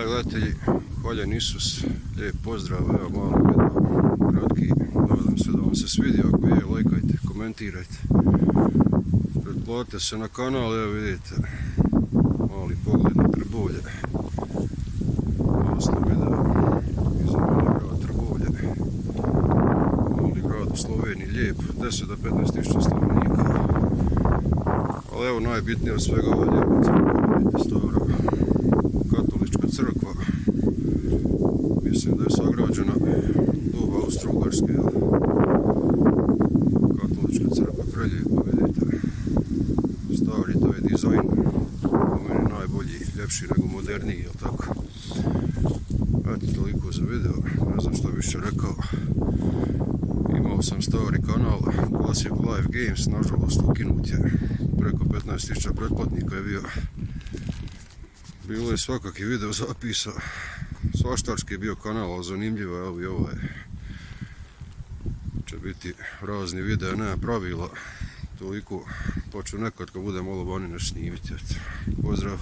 dragi gledatelji, hvaljen Isus, lijep pozdrav, evo malo video, kratki, nadam se da vam se svidio, ako je, lajkajte, komentirajte, pretplatite se na kanal, evo vidite, mali pogled na Trbovlje, odnosno video iza mene grad Trbovlje, mali grad u Sloveniji, lijep, 10 do 15 tisuća stanovnika, ali evo najbitnije od svega ova lijepa crkva, vidite, stara katolička crkva, mislim da je sagrađena doba Austro-Ugarske, katolička crkva, prelijepa, vidite, stari taj dizajn, po meni najbolji, ljepši nego moderniji, jel tako? Eto, toliko za video, ne znam što više rekao. Imao sam stari kanal, Classic Live Games, nažalost ukinut je, preko 15.000 pretplatnika je bio. Bilo je svakakvi video zapisa, svaštarski je bio kanal, ali zanimljivo, evo i ovaj. Će biti razni videa, nema pravila, toliko, pa ću nekad kad bude malo vani nešto snimiti. Pozdrav!